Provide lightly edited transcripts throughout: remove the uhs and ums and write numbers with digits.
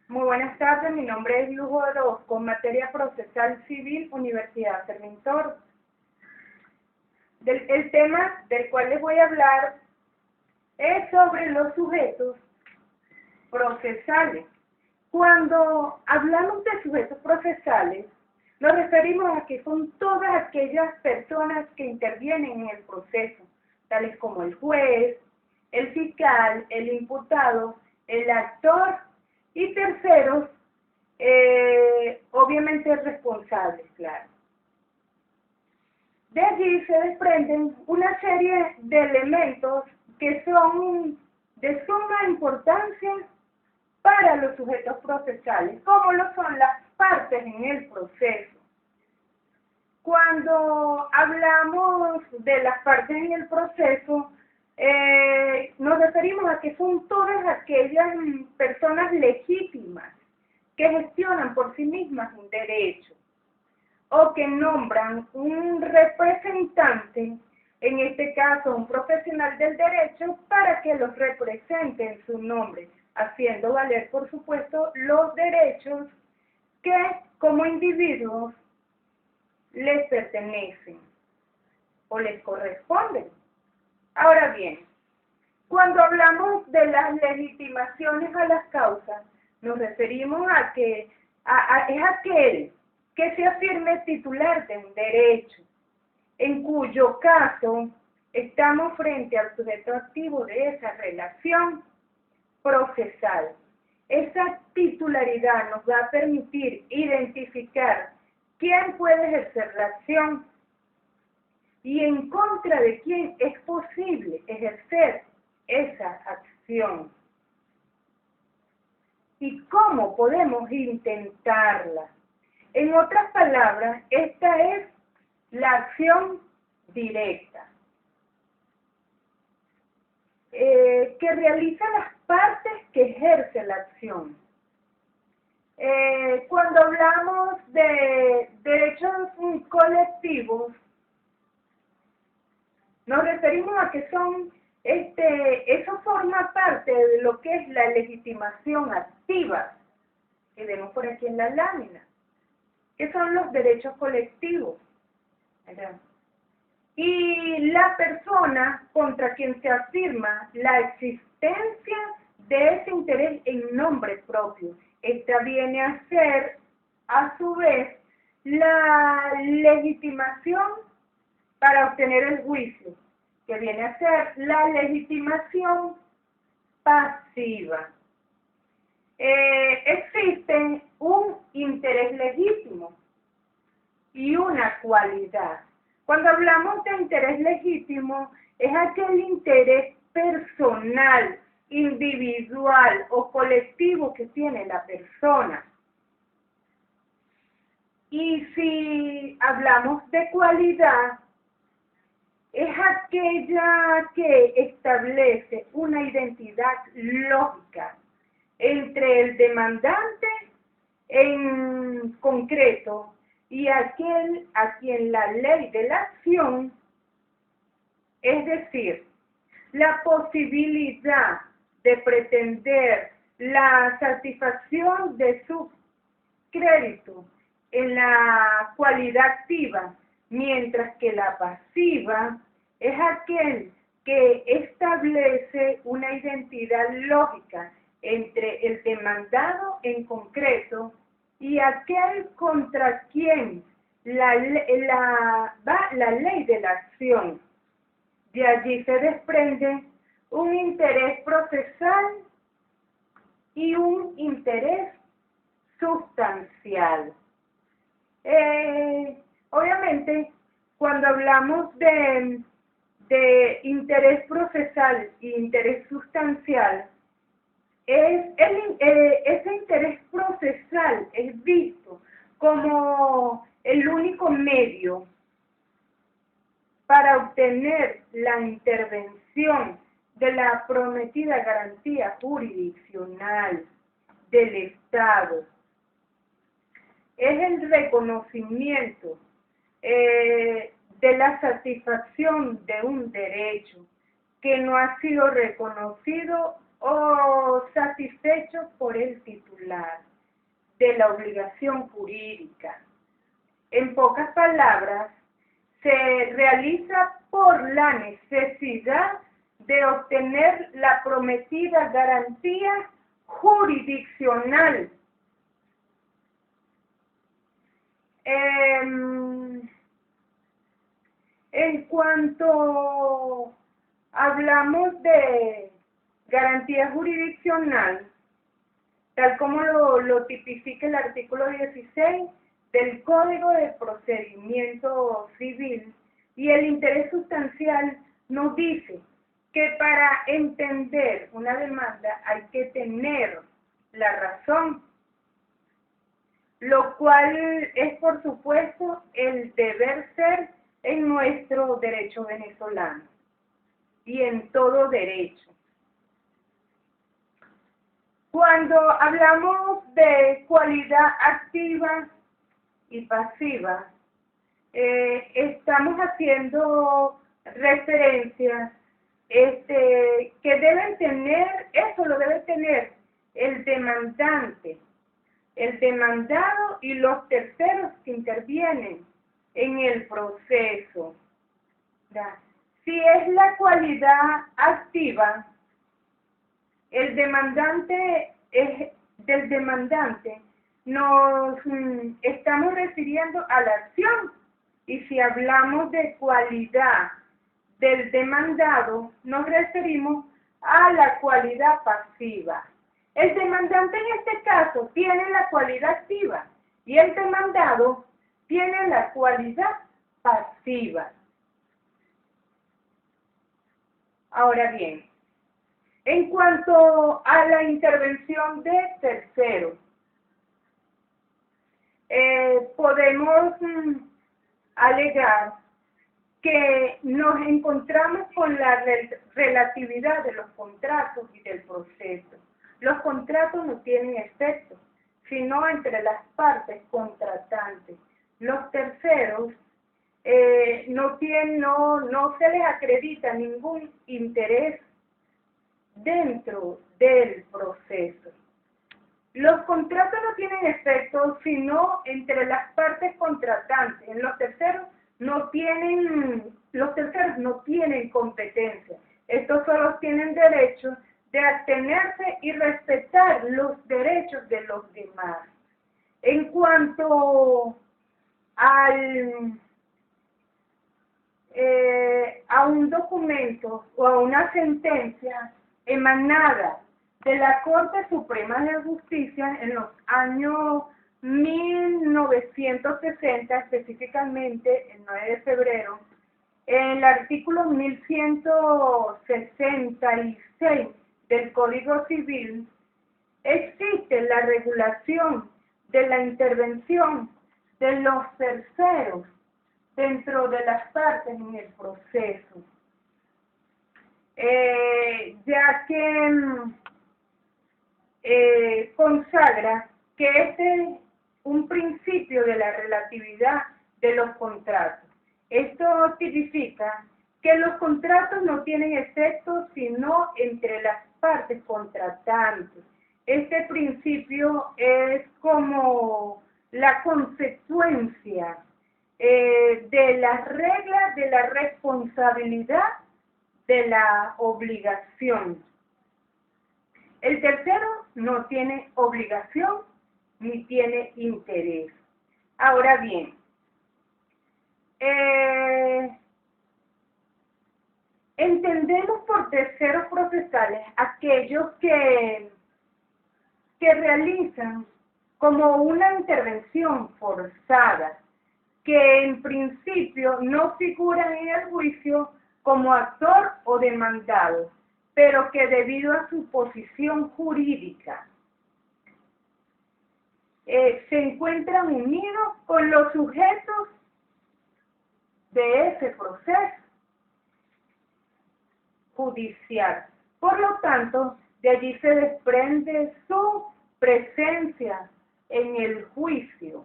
Muy buenas tardes, mi nombre es Luz Orozco, materia procesal civil, Universidad Servintor. El tema del cual les voy a hablar es sobre los sujetos procesales. Cuando hablamos de sujetos procesales, nos referimos a que son todas aquellas personas que intervienen en el proceso, tales como el juez, el fiscal, el imputado, el actor y terceros, obviamente responsables, claro. De allí se desprenden una serie de elementos que son de suma importancia para los sujetos procesales, como lo son las partes en el proceso. Cuando hablamos de las partes en el proceso, nos referimos a que son todas aquellas personas legítimas que gestionan por sí mismas un derecho o que nombran un representante, en este caso un profesional del derecho, para que los represente en su nombre, haciendo valer, por supuesto, los derechos que como individuos les pertenecen o les corresponden. Ahora bien, cuando hablamos de las legitimaciones a las causas, nos referimos a que es aquel que se afirme titular de un derecho, en cuyo caso estamos frente al sujeto activo de esa relación procesal. Esa titularidad nos va a permitir identificar quién puede ejercer la acción y en contra de quién es posible ejercer esa acción. ¿Y cómo podemos intentarla? En otras palabras, esta es la acción directa, que realiza las partes que ejerce la acción. Cuando hablamos de derechos colectivos, nos referimos a que eso forma parte de lo que es la legitimación activa, que vemos por aquí en la lámina, que son los derechos colectivos, ¿verdad? Y la persona contra quien se afirma la existencia de ese interés en nombre propio. Esta viene a ser, a su vez, la legitimación para obtener el juicio, que viene a ser la legitimación pasiva. Existe un interés legítimo y una cualidad. Cuando hablamos de interés legítimo, es aquel interés personal, individual o colectivo que tiene la persona. Y si hablamos de cualidad, es aquella que establece una identidad lógica entre el demandante en concreto y aquel a quien la ley de la acción, es decir, la posibilidad de pretender la satisfacción de su crédito en la cualidad activa, mientras que la pasiva es aquel que establece una identidad lógica entre el demandado en concreto y aquel contra quien la ley de la acción. De allí se desprende un interés procesal y un interés sustancial. Obviamente, cuando hablamos de interés procesal e interés sustancial, ese interés procesal es visto como el único medio para obtener la intervención de la prometida garantía jurisdiccional del Estado. Es el reconocimiento de la satisfacción de un derecho que no ha sido reconocido o satisfechos por el titular de la obligación jurídica. En pocas palabras, se realiza por la necesidad de obtener la prometida garantía jurisdiccional. En cuanto hablamos de garantía jurisdiccional, tal como lo tipifica el artículo 16 del Código de Procedimiento Civil, y el interés sustancial nos dice que para entender una demanda hay que tener la razón, lo cual es, por supuesto, el deber ser en nuestro derecho venezolano y en todo derecho. Cuando hablamos de cualidad activa y pasiva, estamos haciendo referencia que deben tener, eso lo debe tener el demandante, el demandado y los terceros que intervienen en el proceso. Si es la cualidad activa, el demandante del demandante nos estamos refiriendo a la acción, y si hablamos de cualidad del demandado, nos referimos a la cualidad pasiva. El demandante en este caso tiene la cualidad activa y el demandado tiene la cualidad pasiva. Ahora bien, en cuanto a la intervención de terceros, podemos alegar que nos encontramos con la relatividad de los contratos y del proceso. Los contratos no tienen efecto, sino entre las partes contratantes. Los terceros no se les acredita ningún interés dentro del proceso. Los contratos no tienen efecto sino entre las partes contratantes. En los terceros no tienen competencia. Estos solo tienen derecho de abstenerse y respetar los derechos de los demás. En cuanto a un documento o a una sentencia emanada de la Corte Suprema de Justicia en los años 1960, específicamente el 9 de febrero, en el artículo 1166 del Código Civil, existe la regulación de la intervención de los terceros dentro de las partes en el proceso, ya que consagra que este es un principio de la relatividad de los contratos. Esto significa que los contratos no tienen efecto sino entre las partes contratantes. Este principio es como la consecuencia de las reglas de la responsabilidad de la obligación. El tercero no tiene obligación ni tiene interés. Ahora bien, entendemos por terceros procesales aquellos que realizan como una intervención forzada, que en principio no figuran en el juicio como actor o demandado, pero que debido a su posición jurídica se encuentran unidos con los sujetos de ese proceso judicial. Por lo tanto, de allí se desprende su presencia en el juicio,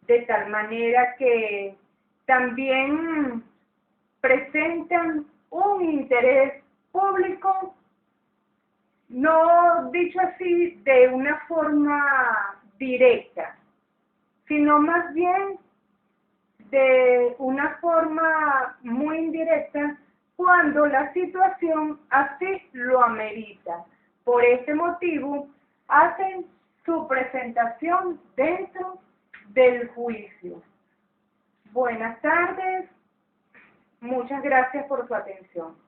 de tal manera que también presentan un interés público no dicho así de una forma directa, sino más bien de una forma muy indirecta cuando la situación así lo amerita. Por ese motivo, hacen su presentación dentro del juicio. Buenas tardes, muchas gracias por su atención.